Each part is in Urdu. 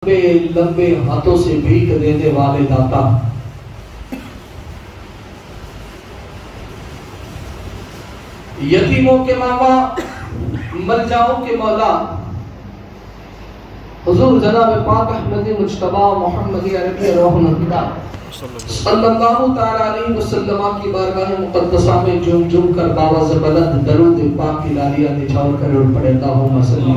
لمبے ہاتھوں سے بھیک دینے والے داتا، یتیموں کے ماما، ملجاؤں کے مولا، حضور جناب پاک احمد مجتبی محمدی عربی رحمہ صلی اللہ تعالی علیہ وسلم کی بارگاہ مقدسہ میں جھوم جھوم کر باواز بلند درود پاک کی لالیاں نچھاور کر اور پڑھے اللہم صلی علی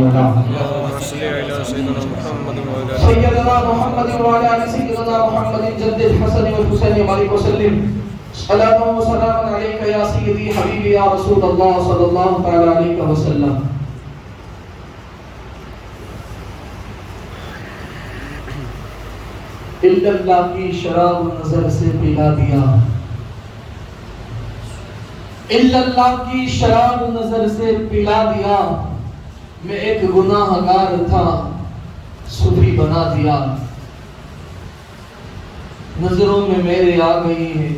سیدنا محمد وعلی آل سیدنا محمد جد الحسن والحسین وعلیہ وسلم صلاۃ و سلام علیک یا سیدی حبیبی یا رسول اللہ صلی اللہ تعالی علیہ وسلم۔ اللہ کی شراب نظر سے پلا دیا، اللہ کی شراب نظر سے پلا دیا، میں ایک گناہ گار تھا صوفی بنا دیا، نظروں میں میرے آ گئی ہے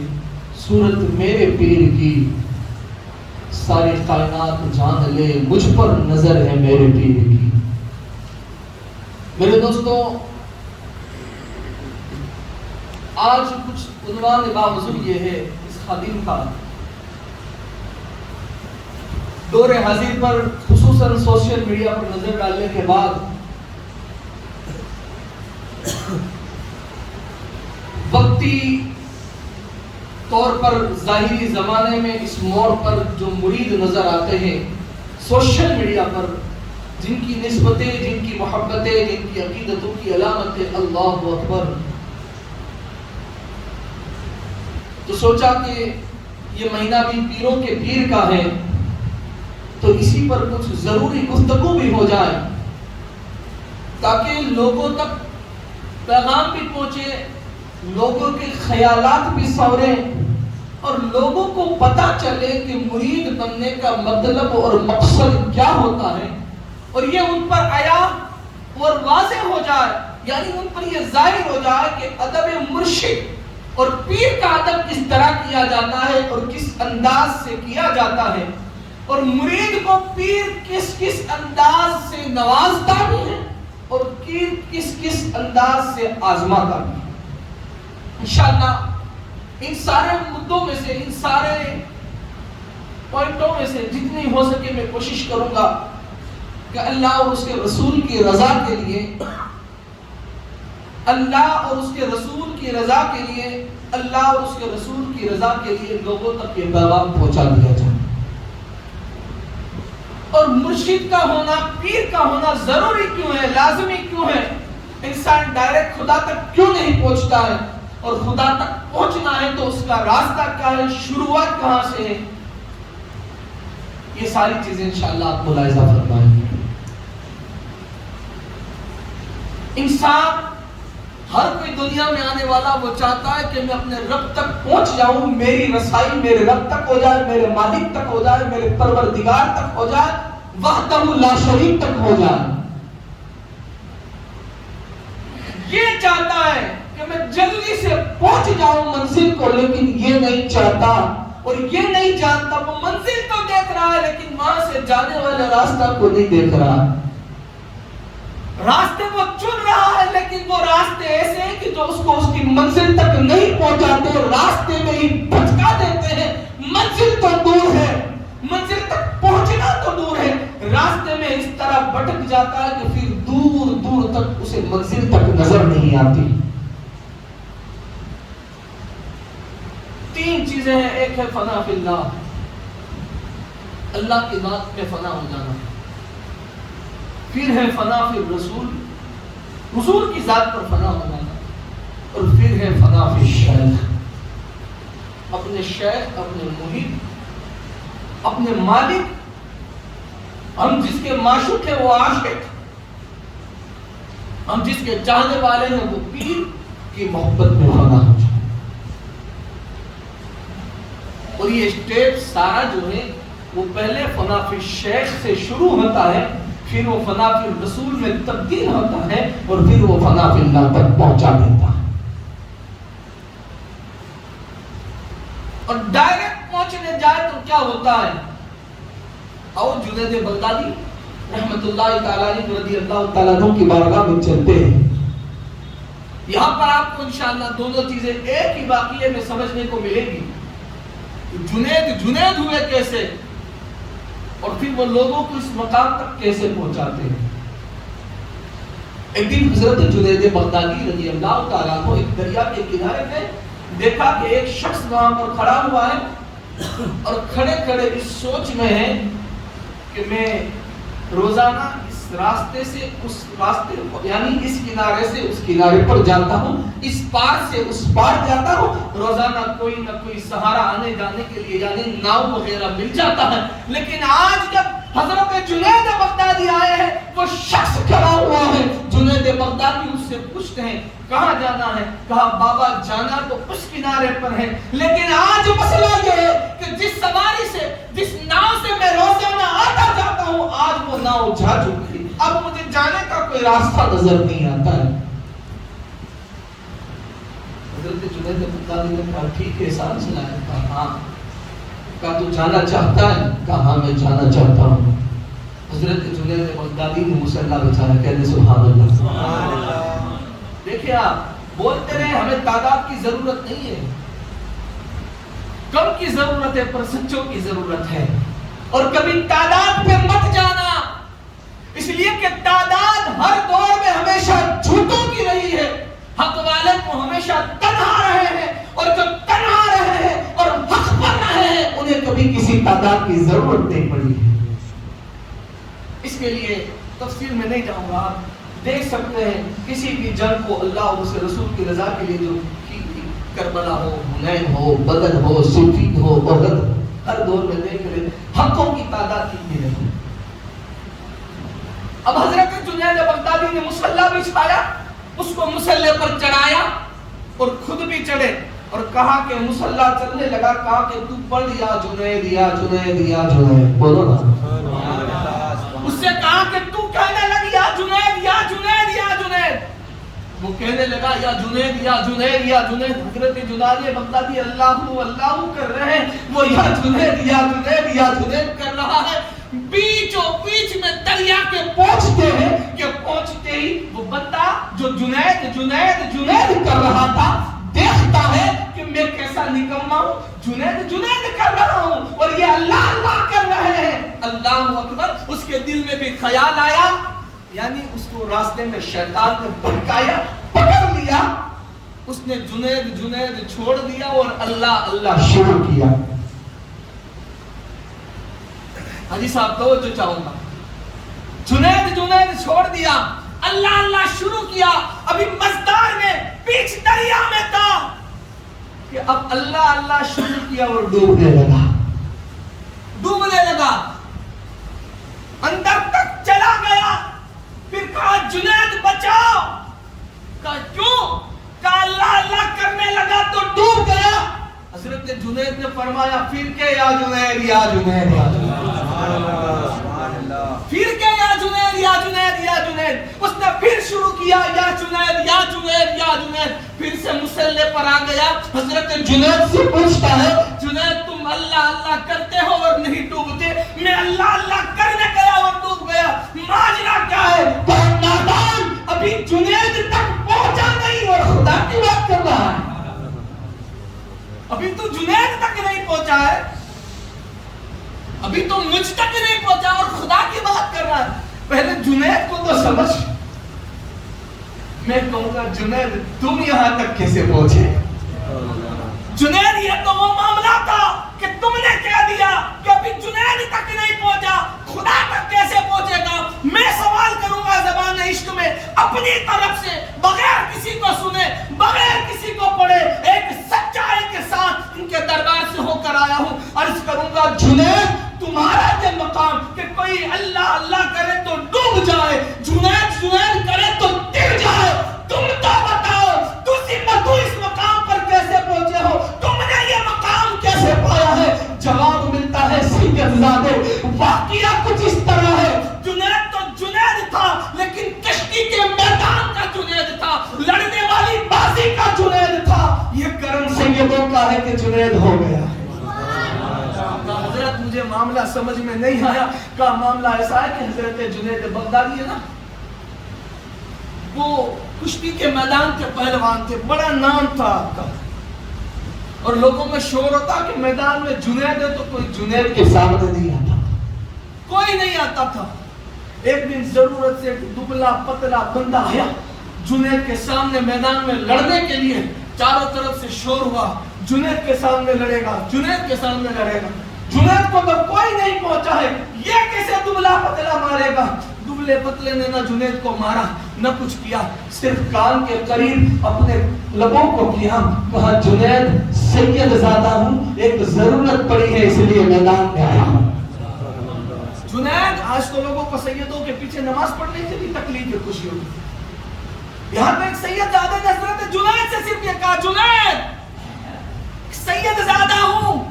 صورت میرے پیر کی، ساری کائنات جان لے مجھ پر نظر ہے میرے پیر کی۔ میرے دوستوں، آج کچھ عنوان باوجود یہ ہے اس خادم کا، دور حاضر پر خصوصاً سوشل میڈیا پر نظر ڈالنے کے بعد وقتی طور پر ظاہری زمانے میں اس موڑ پر جو مرید نظر آتے ہیں سوشل میڈیا پر، جن کی نسبتیں، جن کی محبتیں، جن کی عقیدتوں کی علامتیں اللہ اکبر، تو سوچا کہ یہ مہینہ بھی پیروں کے پیر کا ہے تو اسی پر کچھ ضروری گفتگو بھی ہو جائے تاکہ لوگوں تک پیغام بھی پہنچے، لوگوں کے خیالات بھی سنوریں اور لوگوں کو پتہ چلے کہ مرید بننے کا مطلب اور مقصد کیا ہوتا ہے، اور یہ ان پر آیا اور واضح ہو جائے، یعنی ان پر یہ ظاہر ہو جائے کہ ادب مرشد اور پیر کا ادب کس طرح کیا جاتا ہے اور کس انداز سے کیا جاتا ہے، اور مرید کو پیر کس کس انداز سے نوازتا بھی ہے اور پیر کس کس انداز سے آزماتا بھی ہے۔ انشاءاللہ ان سارے مدوں میں سے، ان سارے پوائنٹوں میں سے جتنی ہو سکے میں کوشش کروں گا کہ اللہ اور اس کے رسول کی رضا کے لیے، اللہ اور اس کے رسول کی رضا کے لیے، اللہ اور اس کے رسول کی رضا کے لیے لوگوں تک یہ پیغام پہنچا دیا جائے۔ اور مرشد کا ہونا، پیر کا ہونا ضروری کیوں ہے، لازمی کیوں ہے؟ انسان ڈائریکٹ خدا تک کیوں نہیں پہنچتا ہے، اور خدا تک پہنچنا ہے تو اس کا راستہ کیا ہے، شروعات کہاں سے ہے؟ یہ ساری چیزیں انشاءاللہ آپ ملاحظہ فرمائیں گے۔ انسان ہر کوئی دنیا میں آنے والا وہ چاہتا ہے کہ میں اپنے رب تک پہنچ جاؤں، میری رسائی میرے رب تک ہو جائے، میرے مالک تک ہو جائے، میرے پروردگار تک ہو جائے، وحدہ لا شریک تک ہو جائے۔ یہ چاہتا ہے کہ میں جلدی سے پہنچ جاؤں منزل کو، لیکن یہ نہیں چاہتا، اور یہ نہیں جانتا، وہ منزل تو دیکھ رہا ہے لیکن وہاں سے جانے والے راستہ کو نہیں دیکھ رہا۔ راستے وہ چن رہا ہے لیکن وہ راستے ایسے ہیں کہ جو اس کو اس کی منزل تک نہیں پہنچاتے، راستے میں ہی بھٹکا دیتے ہیں۔ منزل تو دور ہے، منزل تک پہنچنا تو دور ہے، راستے میں اس طرح بھٹک جاتا ہے کہ پھر دور دور تک اسے منزل تک نظر نہیں آتی۔ تین چیزیں ہیں، ایک ہے فنا فی اللہ، اللہ کی ذات میں فنا ہو جانا، پھر ہے فنا فی الرسول، رسول کی ذات پر فنا ہو جانا، اور پھر ہے فنا فی الشیخ، اپنے شیخ، اپنے محب، اپنے مالک، ہم جس کے معشوق ہیں وہ عاشق، ہم جس کے چاہنے والے ہیں وہ پیر کی محبت میں فنا ہو جانا۔ اور یہ اسٹیپ سارا جو ہے وہ پہلے فنا فی الشیخ سے شروع ہوتا ہے، پھر وہ فنا فی الرسول میں تبدیل ہوتا ہے، اور پھر وہ فنا فی اللہ تک پہنچا دیتا ہے۔ اور ڈائریکٹ پہنچنے جائے تو کیا ہوتا ہے؟ اور جنید بغدادی رحمت اللہ تعالیٰ رضی اللہ تعالیٰ عنہ کی بارگاہ میں چلتے ہیں، یہاں پر آپ کو انشاءاللہ دونوں چیزیں ایک ہی واقعے میں سمجھنے کو ملے گی. جنید ہوئے کیسے اور پھر وہ لوگوں کو اس مقام تک کیسے پہنچاتے ہیں. ایک دن حضرت جنید بغدادی رضی اللہ تعالیٰ عنہ ایک دریا کے کنارے پہ دیکھا کہ ایک شخص وہاں پر کھڑا ہوا ہے اور کھڑے کھڑے اس سوچ میں ہے کہ میں روزانہ اس راستے سے اس راستے یعنی اس کنارے سے اس کنارے پر جاتا ہوں, اس پار سے اس پار جاتا ہوں, روزانہ کوئی نہ کوئی سہارا آنے جانے کے لیے یعنی ناؤ وغیرہ مل جاتا ہے. لیکن آج جب حضرت جنید بغدادی آئے ہیں وہ شخص کھڑا ہوا ہے. جنید بغدادی اس سے پوچھتے ہیں کہاں جانا ہے؟ کہا بابا جانا تو اس کنارے پر ہے, لیکن آج مسئلہ یہ ہے کہ جس سواری سے جس ناؤ سے میں روزانہ آتا جاتا ہوں آج وہ ناؤ جا چکی, اب مجھے جانے کا کوئی راستہ نظر نہیں آتا ہے. حضرت جنید بغدادی نے کہا ٹھیک ہے سانس لائے. کہا ہاں. کہا تو جانا چاہتا ہے؟ کہا ہاں میں جانا چاہتا ہوں. حضرت جنید بغدادی نے مصلی بچایا, کہتے سبحان اللہ سبحان اللہ. دیکھیں آپ بولتے رہے ہمیں تعداد کی ضرورت نہیں ہے, کم کی ضرورت ہے پر سچوں کی ضرورت ہے. اور کبھی تعداد پہ مت جانا, اس لیے کہ تعداد ہر دور میں ہمیشہ جھوٹوں کی رہی ہے. حق والے کو ہمیشہ تنہا رہے ہیں, اور جو تنہا رہے ہیں اور حق پر رہے ہیں انہیں کبھی کسی تعداد کی ضرورت نہیں پڑی ہے. اس کے لیے تفصیل میں نہیں جاؤں گا, آپ دیکھ سکتے ہیں کسی بھی جنگ کو اللہ اور اس کے رسول کی رضا کے لیے جو کی کربلا ہو, حنین ہو, بدر ہو, صفین ہو, احد, ہر دور میں دیکھ لیں حقوں کی تعداد کتنی رہی. اب حضرت جنید بغدادی نے مصلی بچھایا, اس کو مصلی پر چڑھایا اور خود بھی چڑھے اور کہا کہ مصلی چلنے لگا. کہا کہ تو پڑھ یا جنید یا جنید یا جنید, بولو نا. اس سے کہا کہ تو کہنے لگی یا جنید یا جنید یا جنید, وہ کہنے لگا یا جنید یا جنید یا جنید. حضرت جنید بغدادی اللہ اللہ کر رہے ہیں, وہ یا جنید یا جنید یا جنید کر رہا ہے. بیچوں بیچ میں دریا کے پہنچتے ہیں کہ پہنچتے ہی وہ بندہ جو جنید جنید جنید کر رہا تھا دیکھتا ہے کہ میں کیسا نکما ہوں, جنید جنید کر رہا ہوں اور یہ اللہ اللہ کر رہے ہیں. اللہ اکبر. اس کے دل میں بھی خیال آیا, یعنی اس کو راستے میں شیطان نے بھٹکایا, پکڑ لیا. اس نے جنید جنید چھوڑ دیا اور اللہ اللہ شروع کیا. حاجی صاحب توجہ چاہوں گا, جنید جنید چھوڑ دیا, اللہ اللہ شروع کیا. ابھی مزدار میں بیچ دریا میں تھا کہ اب اللہ اللہ شروع کیا اور ڈوبنے لگا, ڈوبنے لگا, اندر تک چلا گیا. پھر کہا جنید بچاؤ. کہا کیوں؟ کہا اللہ اللہ کرنے لگا تو ڈوب گیا. حضرت جنید نے فرمایا پھر کہ یا جنید یا جنید یا جنید, پھر کہ یا جنید یا جنید یا جنید. اس نے پھر شروع کیا یا جنید یا جنید یا جنید. پھر سے مصلی پر آ گیا. حضرت جنید سے پوچھتا ہے جنید تم اللہ اللہ کرتے ہو اور نہیں ڈوبتے؟ میں اللہ اللہ کرنے گیا اور ڈوب گیا. ماجرا کیا ہے؟ نادان ابھی جنید تک پہنچا نہیں اور خدا کی بات کر رہا ہے. ابھی تو جنید تک نہیں پہنچا ہے, ابھی تو مجھ تک نہیں پہنچا اور خدا کی بات کر رہا ہے. پہلے جنید کو تو سمجھ. میں کہوں گا جنید تم یہاں تک کیسے پہنچے؟ جنید یہ تو وہ معاملہ تھا کہ تم نے کہہ دیا کہ ابھی جنید تک نہیں پہنچا, خدا تک کیسے پہنچے گا؟ میں سوال کروں گا زبان عشق میں اپنی طرف سے, بغیر کسی کو سنے, بغیر کسی کو پڑھے, ایک سچائی کے ساتھ ان کے دربار سے ہو کر آیا ہوں. عرض کروں گا جنید تمہارا یہ مقام کہ کوئی اللہ اللہ کرے تو ڈوب جائے, جنید جنید کرے تو گر جائے. تم تو بتاؤ تو اس مقام پر کیسے پہنچے ہو, تم نے یہ مقام کیسے پایا ہے؟ جواب ملتا ہے سید زادے, واقعہ کچھ اس طرح ہے. جنید تو جنید تھا لیکن کشتی کے میدان کا جنید تھا, لڑنے والی بازی کا جنید تھا. یہ کرم سیدوں کا ہے کہ جنید ہو گیا. حضرت مجھے معاملہ سمجھ میں نہیں آیا. کا معاملہ ایسا ہے کہ حضرت جنید بغدادی ہے نا, وہ کشتی کے میدان کے پہلوان تھے، بڑا نام تھا آپ کا، اور لوگوں میں شور ہوتا کہ میدان میں جنید ہے تو کوئی جنید کے سامنے نہیں آتا، کوئی نہیں آتا تھا۔ ایک دن ضرورت سے ایک دبلا پتلا بندہ آیا جنید کے سامنے میدان میں لڑنے کے لیے، چاروں طرف سے شور ہوا جنید کے سامنے لڑے گا، جنید کے سامنے لڑے گا۔ جنید کو تو کوئی نہیں پہنچا ہے، یہ کیسے دبلا پتلا مارے گا؟ دبلے پتلے نے نہ جنید کو مارا نہ کچھ کیا، صرف کان کے قریب اپنے لبوں کو کیا، کہا جنید سید زادہ ہوں، ایک ضرورت پڑی ہے اس لیے میدان میں آیا ہوں۔ جنید، آج تو لوگوں کو سیدوں کے پیچھے نماز پڑھنے کے لیے تکلیف ہے، خوشی ہوگی، یہاں پہ ایک سید زادہ نے حضرت جنید سے صرف یہ کہا جنید سید زادہ ہوں۔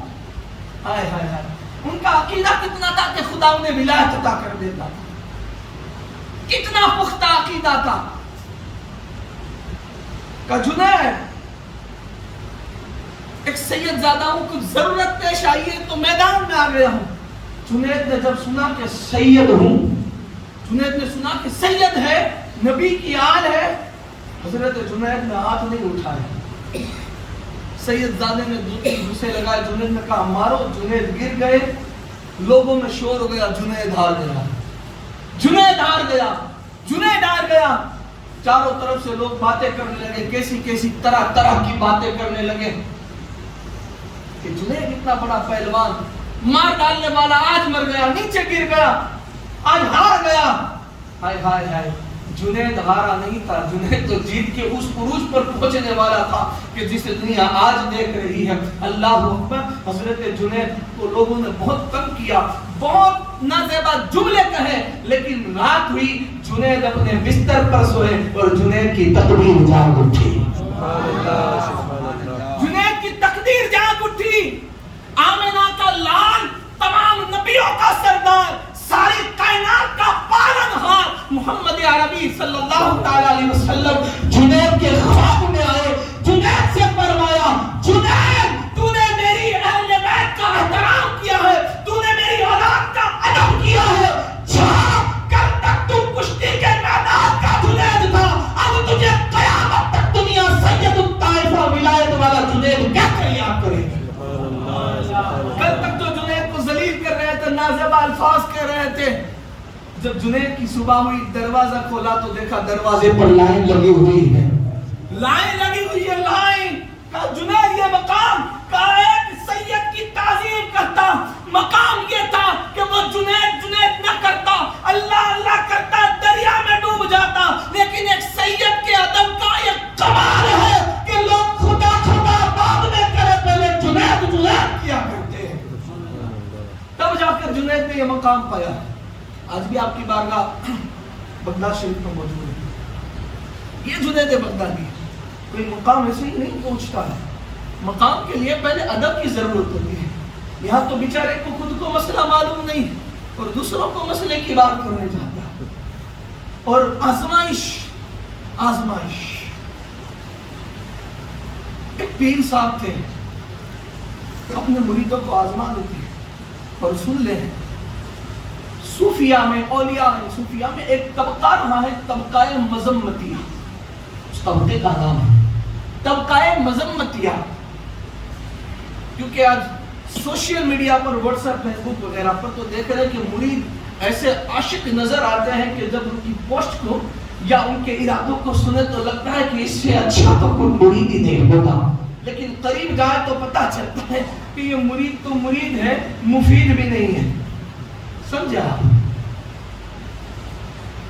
ہائے ہائے ہائے، ان کا عقیدہ کتنا تھا کہ خدا انہیں ولایت عطا کر دیتا تھا، کتنا پختہ عقیدہ تھا کہ جنید ایک سید زادہ ہوں، کچھ ضرورت پیش آئی ہے تو میدان میں آ گیا ہوں۔ جنید نے جب سنا کہ سید ہوں، جنید نے سنا کہ سید ہے، نبی کی آل ہے، حضرت جنید نے ہاتھ نہیں اٹھائے، سید زادے نے دو تین گھسے لگائے، جنید نے کہا مارو، جنید گر گئے، لوگوں میں شور ہو گیا جنید ہار گیا، جنید ہار گیا، جنید ہار گیا۔ چاروں طرف سے لوگ باتیں کرنے لگے، کیسی کیسی طرح طرح کی باتیں کرنے لگے کہ جنید اتنا بڑا پہلوان، مار ڈالنے والا آج مر گیا، نیچے گر گیا، آج ہار گیا۔ ہائے ہائے ہائے، جنید ہارا نہیں تھا، جنید تو جیت کے اس عروج پر پہنچنے والا تھا کہ جسے دنیا آج دیکھ رہی ہے۔ اللہ اکبر۔ حضرت جنید کو لوگوں نے بہت تنگ کیا، بہت نازیبا جملے کہے، لیکن رات ہوئی، جنید اپنے بستر پر سوئے اور جنید کی تقدیر جاگ اٹھی، جنید کی تقدیر جاگ اٹھی۔ آمنہ کا لال، تمام نبیوں کا سردار، ساری کائنات کا پالنہار محمد عربی صلی اللہ علیہ وسلم جنید کے خواب میں آئے، جنید سے فرمایا جنید تو نے میری اہل بیت کا احترام کیا ہے، تو نے میری اولاد کا ادب کیا ہے، جہاں کل تک تو کشتی کے میدان کا جنید تھا، اب تجھے قیامت تک دنیا سید الطائفہ ولایت والا جنید کیسے یاد کرے گی؟ کل تک تو جنید کو ذلیل کر رہے تھے، نازیبا الفاظ کہہ رہے تھے، جب جنید کی صبح ہوئی دروازہ کھولا تو دیکھا دروازے پر لائن لگی ہوئی ہے، لائن لگی ہوئی ہے، لائن۔ کہا جنید یہ مقام، کہا ایک سید کی تعظیم کرتا، مقام یہ تھا کہ وہ جنید جنید نہ کرتا، اللہ اللہ کرتا، دریا میں ڈوب جاتا، لیکن ایک سید کے ادب کا ایک کمال ہے کہ لوگ خدا خدا بعد میں کرے، پہلے جنید جنید کیا کرتے ہیں، تب جا کر جنید نے یہ مقام پایا۔ آج بھی آپ کی بارگاہ بغداد شریف میں موجود ہے، یہ جنید بغدادی، کوئی مقام ایسے ہی نہیں پہنچتا ہے، مقام کے لیے پہلے ادب کی ضرورت ہوتی ہے۔ یہاں تو بیچارے کو خود کو مسئلہ معلوم نہیں اور دوسروں کو مسئلے کی بات کرنے جاتا ہے، اور آزمائش آزمائش۔ ایک پیر صاحب تھے، اپنے مریدوں کو آزما دیتے ہیں، اور سن لیں صوفیہ میں، اولیاء میں، صوفیہ میں ایک طبقہ رہا ہے، طبقہ مذمتیہ، اس طبقے کا نام ہے طبقہ مذمتیہ، کیونکہ آج سوشل میڈیا پر، واٹس ایپ، فیس بک وغیرہ پر تو دیکھ رہے ہیں کہ مرید ایسے عاشق نظر آتے ہیں کہ جب ان کی پوسٹ کو یا ان کے ارادوں کو سنے تو لگتا ہے کہ اس سے اچھا تو کوئی مرید ہی نہیں ہوتا، لیکن قریب جائے تو پتہ چلتا ہے کہ یہ مرید تو مرید ہے، مفید بھی نہیں ہے، سمجھا؟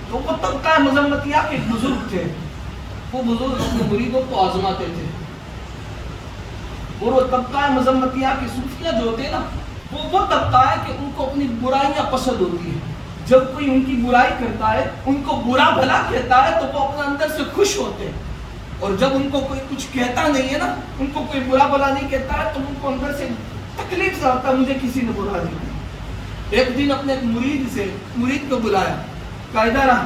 تو وہ طبقہ مذمتیہ کے بزرگ تھے، وہ بزرگ اپنے مریدوں کو آزماتے تھے، اور وہ طبقہ مذمتیہ کے صوفیہ جو ہوتے ہیں نا، وہ طبقہ ہے کہ ان کو اپنی برائیاں پسند ہوتی ہیں، جب کوئی ان کی برائی کرتا ہے، ان کو برا بھلا کہتا ہے تو وہ اپنے اندر سے خوش ہوتے ہیں، اور جب ان کو کوئی کچھ کہتا نہیں ہے نا، ان کو کوئی برا بھلا نہیں کہتا ہے تو ان کو اندر سے تکلیف سے ہوتا ہے، مجھے کسی نے برا نہیں کہا۔ ایک دن اپنے ایک مرید کو بلایا، کہا ادھر آ،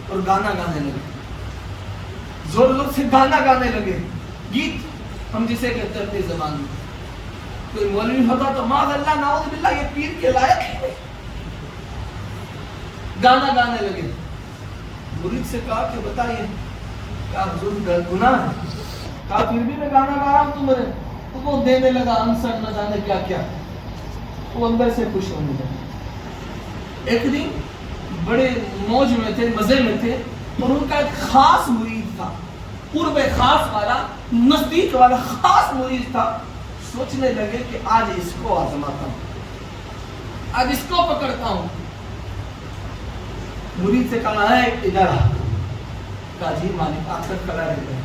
اور گانا گانے لگے، زور زور سے گانا گانے لگے، گیت ہم جسے کہتے ہیں اپنی زبان میں۔ کوئی مولوی ہوتا تو معاذ اللہ نعوذ باللہ یہ پیر کے لائق ہے، گانا گانے لگے۔ مرید سے کہا کہ بتائیے کہا حضور گناہ ہے. کہا پھر بھی میں گانا گا رہا ہوں تمہیں. تو وہ دینے لگا آنسر نہ جانے کیا کیا. وہ اندر سے خوش ہونے لگا. ایک دن بڑے موج میں تھے, مزے میں تھے, اور ان کا ایک خاص مرید تھا, قرب خاص والا, نزدیک والا خاص مرید تھا. سوچنے لگے کہ آج اس کو آزماتا ہوں, آج اس کو پکڑتا ہوں. مرید سے کہا ہے ادھر آ. کہا جی مالک. آ کر کھڑا رہ گئے.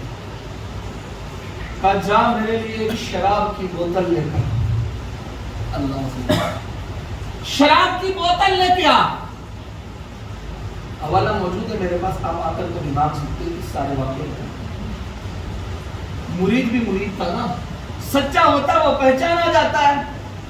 کہا جا میرے لیے ایک شراب کی بوتل لے کر. اللہ شراب کی بوتل لے کے آ. حوالہ موجود ہے میرے پاس, آپ آ کر تو دماغ سکتے ہیں اس سارے واقعے کا. مرید بھی مرید تھا نا, سچا ہوتا وہ پہچانا جاتا ہے.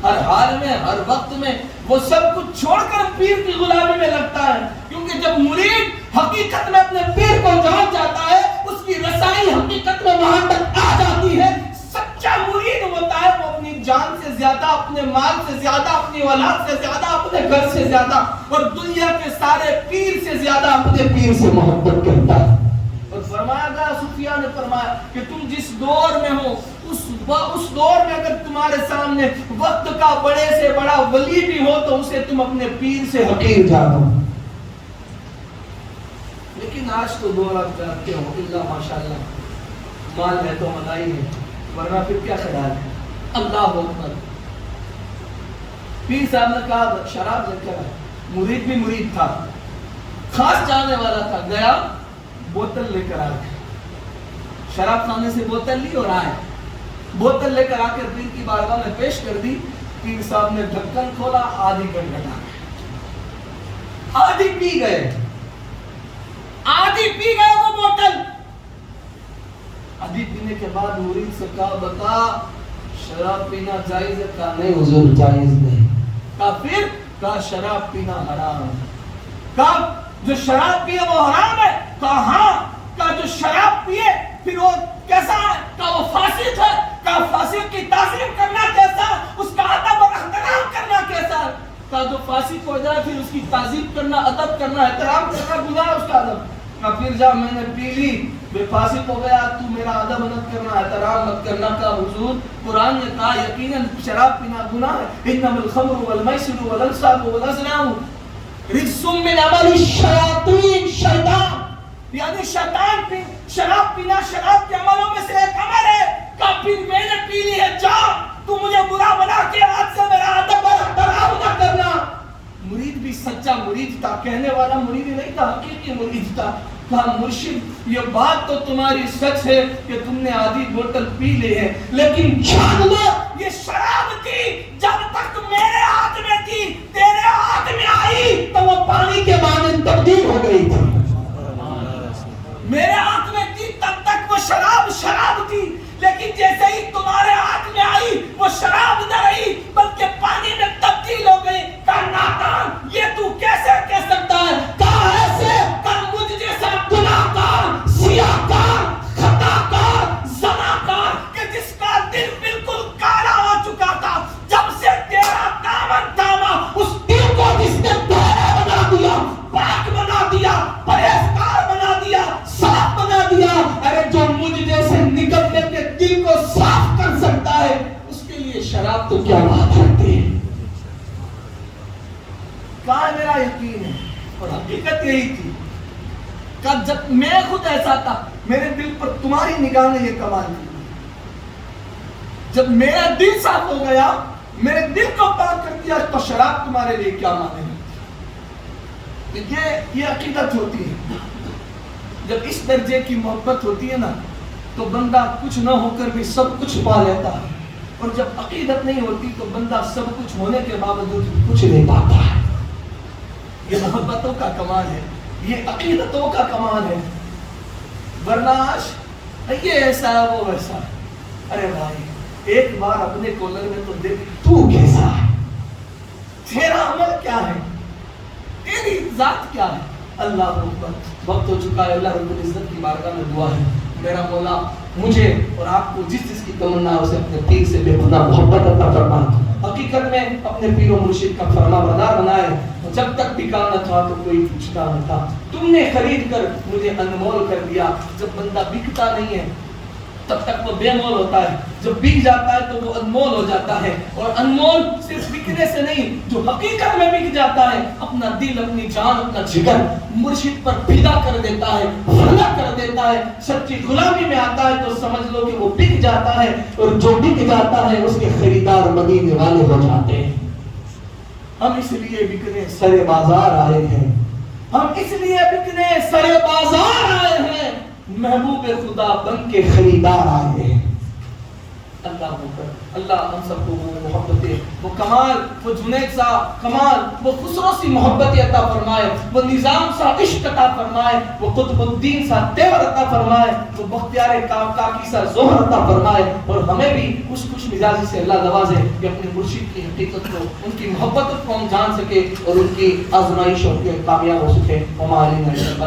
ہر حال میں, ہر وقت میں وہ سب کچھ چھوڑ کر پیر کی غلامی میں لگتا ہے. کیونکہ جب مرید حقیقت میں اپنے پیر کو جان جاتا ہے, اس کی رسائی حقیقت میں وہاں تک آ جاتی ہے. سچا مرید ہوتا ہے وہ اپنی جان سے زیادہ, اپنے مال سے زیادہ, اپنی اولاد سے زیادہ, اپنے گھر سے زیادہ, اور دنیا کے سارے پیر سے زیادہ اپنے پیر سے محبت کرتا ہے. اور فرمایا گیا, صوفیاء نے فرمایا کہ تم جس دور میں ہو, اس دور میں اگر تمہارے سامنے وقت کا بڑے سے بڑا ولی بھی ہو تو اسے تم اپنے پیر سے حقیر جانو. لیکن آج تو دور آپ جانتے ہو, اللہ ماشاءاللہ مال ہے تو مدائی ہے, ورنہ پھر کیا خیال ہے. اللہ اکبر. پیر صاحب نے کہا شراب لے کر آئے. مرید بھی مرید تھا, خاص جاننے والا تھا. گیا, بوتل لے کر آ گیا. شراب خانے سے بوتل لی اور آئے. بوتل لے کر آ کر پیر کی بارگاہ میں پیش کر دی. پیر صاحب نے ڈھکن کھولا, آدھی گٹگٹا گئے, آدھی پی گئے, آدھی پی گئے وہ بوتل. آدھی پینے کے بعد مرید سے کہا بتا شراب پینا جائز ہے؟ کہا نہیں حضور جائز نہیں. کہا پھر؟ کہا شراب پینا حرام ہے. کہا جو شراب پیے وہ حرام ہے؟ کہا ہاں. کہا جو شراب پیے پھر وہ کیسا ہے؟ کہا وہ فاسق ہے. کہا فاسق کی تعظیم کرنا کیسا ہے؟ اس کا ادب اور احترام کرنا کیسا ہے؟ کہا جو فاسق ہو جائے پھر اس کی تعظیم کرنا, ادب کرنا, احترام کرنا گناہ ہے اس کا ادب. کہا پھر جا میں نے پی لی, بے فاسق ہو گیا, تو میرا ادب مت کرنا, احترام مت کرنا. کہا حضور قرآن نے کہا یقیناً شراب پینا گناہ ہے. انما الخمر والمیسر والانصاب والازلام رجس من عمل الشیاطین. شیطان یعنی شیطان پی شراب پینا شراب کے عملوں میں سے ایک عمل ہے. کہا پھر میں نے پی لی ہے, جا تو مجھے برا بنا کے آج سے میرا ادب اور احترام نہ کرنا. مرید بھی سچا مرید تھا, کہنے والا مرید نہیں تھا, حقیقی مرید تھا. کہا مرشد یہ بات تو تمہاری سچ ہے کہ تم نے آدھی بوتل پی لی ہے, لیکن جان لو یہ شراب تھی جب تک میرے ہاتھ میں تھی, تیرے ہاتھ میں آئی تو وہ پانی کے مانند تبدیل ہو گئی تھی. میرے ہاتھ میں تھی تب تک وہ شراب شراب تھی, لیکن جیسے ہی تمہارے ہاتھ میں آئی وہ شراب نہ رہی بلکہ پانی میں تبدیل ہو گئی. کہا نادان یہ تو کیسے کہہ سکتا ہے؟ کہا ایسے کر مجھ جیسا گناہگار, سیاہکار, خطاکار, زناکار کہ جس کا دل بالکل کالا ہو چکا تھا, جب سے تیرا دامن تھاما اس دل کو جس نے پیارا بنا دیا, پاک بنا دیا, پرہیزگار بنا دیا, صاف بنا دیا. ارے جو مجھ جیسے نکلنے کے دل کو صاف کر سکتا ہے اس کے لیے شراب تو کیا بات رکھتی ہے. کہاں میرا یقین ہے, اور حقیقت یہی تھی. کہ جب میں خود ایسا تھا, میرے دل پر تمہاری نگاہ نے یہ کمال کی. جب میرا دل صاف ہو گیا, میرے دل کو پاک کر دیا, تو شراب تمہارے لیے کیا مانے گی. یہ عقیدت ہوتی ہے. جب اس درجے کی محبت ہوتی ہے نا تو بندہ کچھ نہ ہو کر بھی سب کچھ پا لیتا ہے, اور جب عقیدت نہیں ہوتی تو بندہ سب کچھ ہونے کے باوجود کچھ نہیں پاتا ہے. یہ محبتوں کا کمال ہے, یہ عقیدتوں کا کمال ہے. ورنہ آج یہ ایسا ہے وہ ویسا ہے. ارے بھائی ایک بار اپنے کولر میں تو دیکھ تو کیسا ہے, تیرا عمل کیا ہے, تیری ذات کیا ہے. اللہ اکبر. وقت ہو چکا ہے. اللہ رب العزت کی بارگاہ میں دعا ہے میرا مولا مجھے اور آپ کو جس جس کی تمنا ہے اسے اپنے پیر سے بے گناہ محبت عطا فرما. حقیقت میں اپنے پیر و مرشد کا فرما بردار بنائے. جب تک بکا نہ تھا تو کوئی پوچھتا نہ تھا، تم نے خرید کر مجھے انمول کر دیا. جب بندہ بکتا نہیں ہے تب تک وہ بے مول ہوتا ہے، جب بک جاتا ہے تو وہ انمول ہو جاتا ہے. اور انمول صرف بکنے سے نہیں، جو حقیقت میں بک جاتا ہے، اپنا دل، اپنی جان، اپنا جگر مرشد پر فدا کر دیتا ہے، فدا کر دیتا ہے، سچی غلامی میں آتا ہے تو سمجھ لو کہ وہ بک جاتا ہے. اور جو بک جاتا ہے اس کے خریدار مدینے والے ہو جاتے ہیں. ہم اس لیے بکنے سرے بازار آئے ہیں، ہم اس لیے بکنے سرے بازار آئے ہیں، محبوب خدا بن کے خریدار آئے ہیں. اللہ اللہ ہم سب کو وہ محبت، وہ کمال، وہ جنید سا کمال، وہ خسرو سی محبت عطا فرمائے، وہ نظام سا عشق عطا فرمائے، وہ قطب الدین سا تیور عطا فرمائے، وہ بختیار کاکی سا ظہر عطا فرمائے. اور ہمیں بھی اس خوش مزاجی سے اللہ نوازے کہ اپنے مرشد کی حقیقت کو، ان کی محبت کو ہم جان سکے اور ان کی آزمائشوں کے کامیاب ہو سکے.